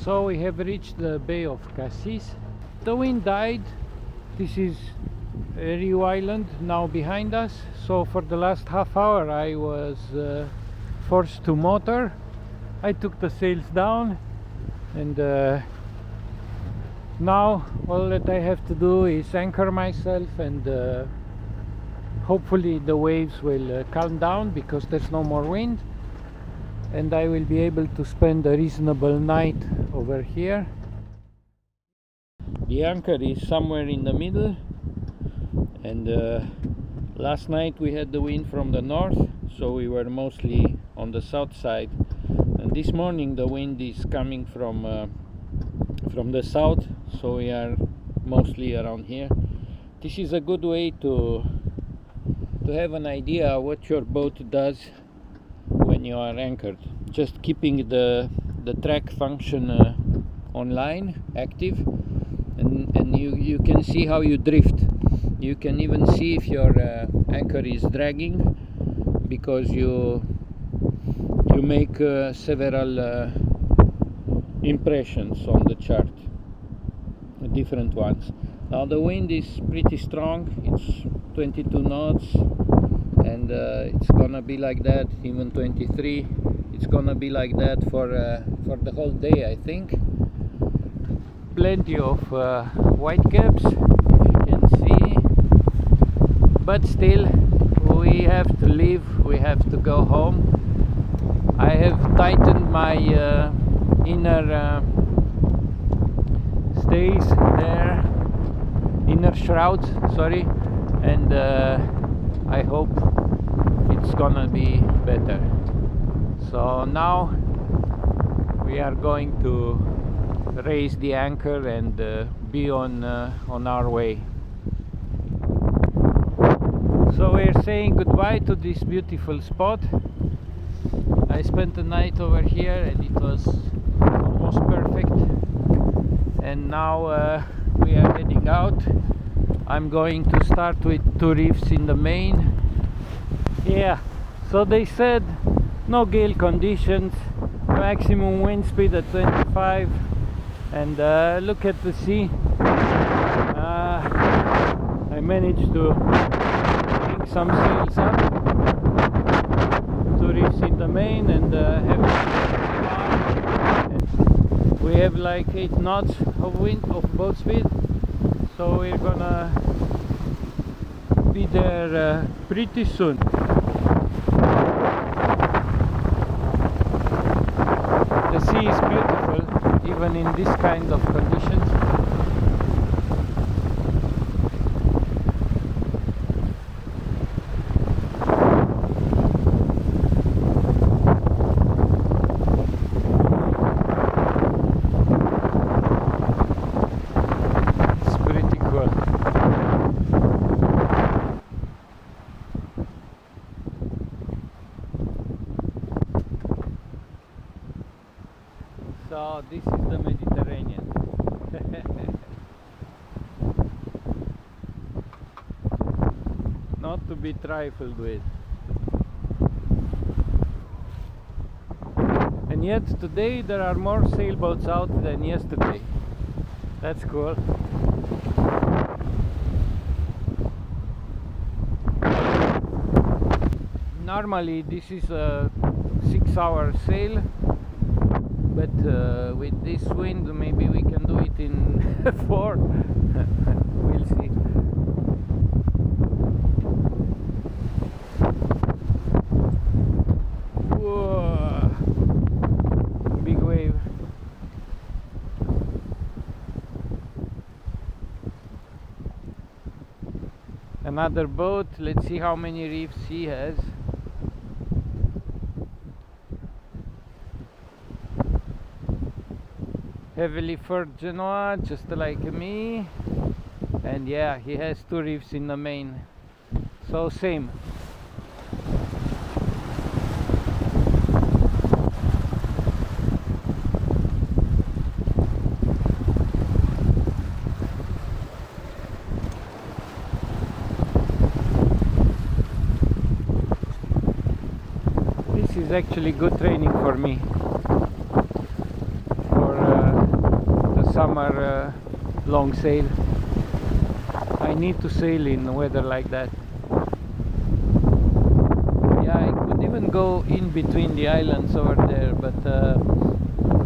So we have reached the Bay of Cassis. The wind died. This is Rio Island now behind us. So for the last half hour I was forced to motor. I took the sails down, and now all that I have to do is anchor myself, and hopefully the waves will calm down because there's no more wind, and I will be able to spend a reasonable night over here. The anchor is somewhere in the middle, and last night we had the wind from the north, so we were mostly on the south side, and this morning the wind is coming from the south, so we are mostly around here. This is a good way to have an idea what your boat does when you are anchored. Just keeping the track function online, active, and you can see how you drift. You can even see if your anchor is dragging, because you make several impressions on the chart, different ones. Now the wind is pretty strong, it's 22 knots, and it's gonna be like that, even 23. It's gonna be like that for the whole day, I think. Plenty of white caps, if you can see, but still we have to leave, we have to go home. I have tightened my inner stays there, inner shrouds, sorry, and I hope it's gonna be better. So now we are going to raise the anchor and be on our way. So we're saying goodbye to this beautiful spot. I spent the night over here and it was almost perfect, and now we are heading out. I'm going to start with 2 reefs in the main. Yeah, so they said no gale conditions, maximum wind speed at 25, and look at the sea. I managed to pick some sails up, 2 reefs in the main, and we have like 8 knots of wind, of boat speed, so we're gonna be there pretty soon. The sea is beautiful even in this kind of conditions. So this is the Mediterranean. Not to be trifled with. And yet today there are more sailboats out than yesterday. That's cool. Normally this is a 6-hour sail, but with this wind maybe we can do it in 4. We'll see. Whoa, big wave. Another boat. Let's see how many reefs he has. Heavily furred Genoa, just like me, and yeah, he has 2 reefs in the main, so same. This is actually good training for me, for summer long sail. I need to sail in weather like that. Yeah, I could even go in between the islands over there, but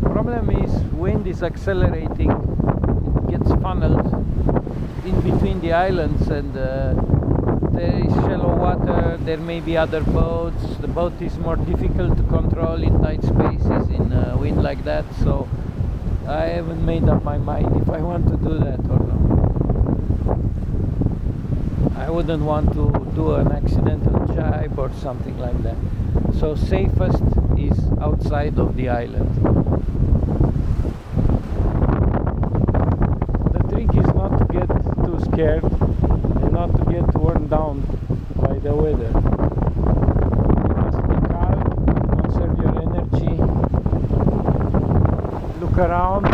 problem is wind is accelerating. It gets funneled in between the islands, and there is shallow water. There may be other boats. The boat is more difficult to control in tight spaces in wind like that, so I haven't made up my mind if I want to do that or not. I wouldn't want to do an accidental jibe or something like that. So safest is outside of the island. The trick is not to get too scared and not to get worn down by the weather. You must be calm, conserve your energy, look around,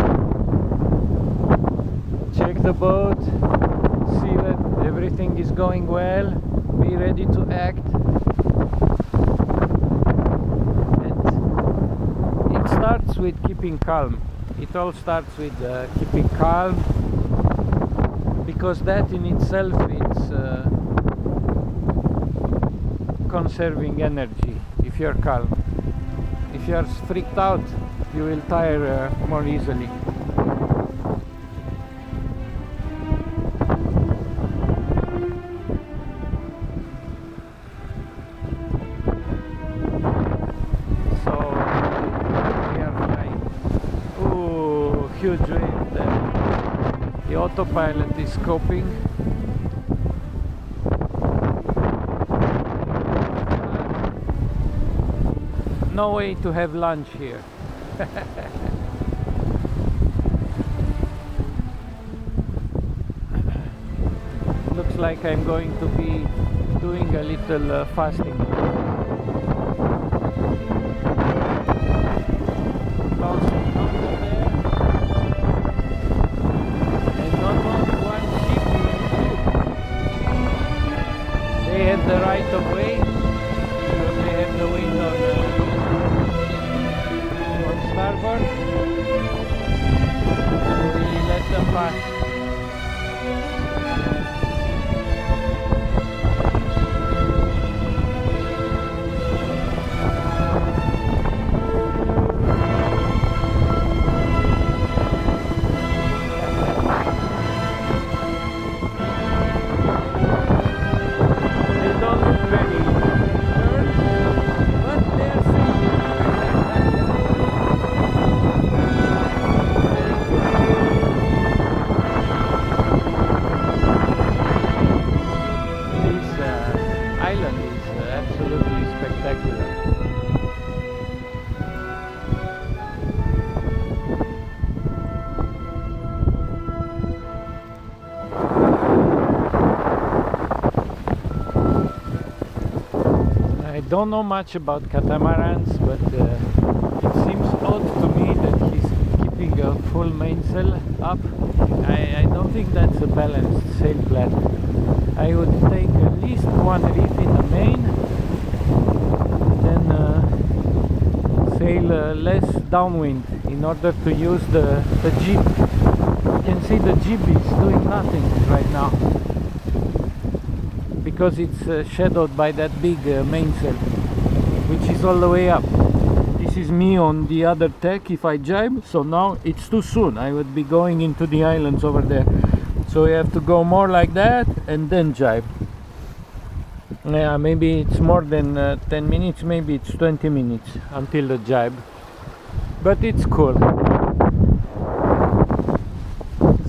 check the boat, see that everything is going well, be ready to act. And it starts with keeping calm. It all starts with keeping calm, because that in itself is conserving energy. If you're calm, if you're freaked out, you will tire more easily. Huge wind. The autopilot is coping. No way to have lunch here. Looks like I'm going to be doing a little fasting. The right of way, because they have the wind on starboard, so we let them pass. I don't know much about catamarans, but it seems odd to me that he's keeping a full mainsail up. I don't think that's a balanced sail plan. I would take at least one reef in the main, then sail less downwind in order to use the jib. You can see the jib is doing nothing right now, because it's shadowed by that big mainsail, which is all the way up. This is me on the other deck if I jibe, so now it's too soon. I would be going into the islands over there, so we have to go more like that and then jibe. Yeah, maybe it's more than 10 minutes, maybe it's 20 minutes until the jibe, but it's cool.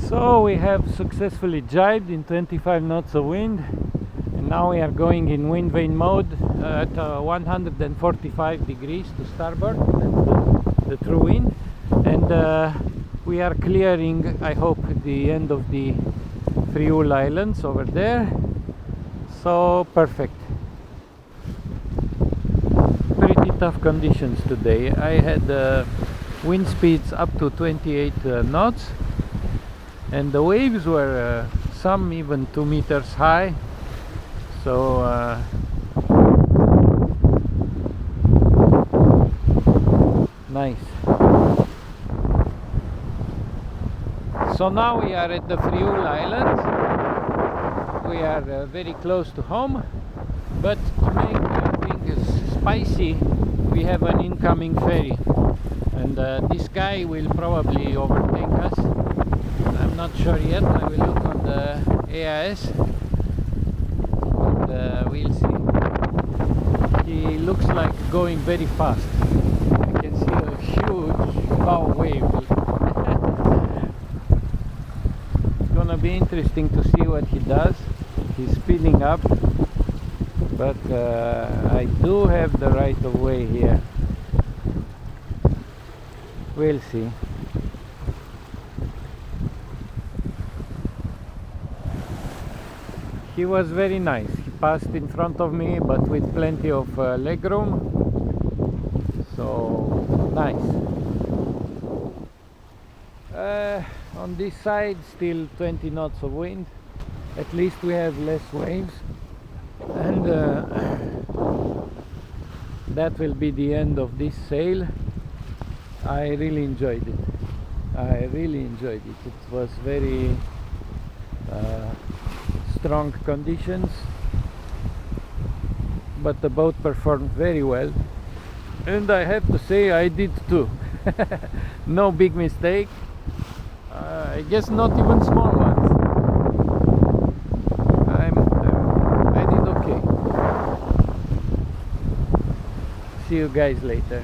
So we have successfully jibed in 25 knots of wind. Now we are going in wind vane mode at 145 degrees to starboard. That's the true wind, and we are clearing, I hope, the end of the Friul Islands over there. So perfect. Pretty tough conditions today. I had wind speeds up to 28 knots, and the waves were some even 2 meters high. So nice. So now we are at the Friul Islands. We are very close to home, but to make things spicy, we have an incoming ferry, and this guy will probably overtake us. I'm not sure yet. I will look on the AIS, and we'll see. He looks like going very fast. I can see a huge bow wave. It's gonna be interesting to see what he does. He's speeding up, but I do have the right of way here. We'll see. He was very nice. He passed in front of me, but with plenty of legroom. So nice. On this side, still 20 knots of wind. At least we have less waves, and that will be the end of this sail. I really enjoyed it. I really enjoyed it. It was very strong conditions, but the boat performed very well, and I have to say I did too. No big mistake. I guess not even small ones. I did okay. See you guys later.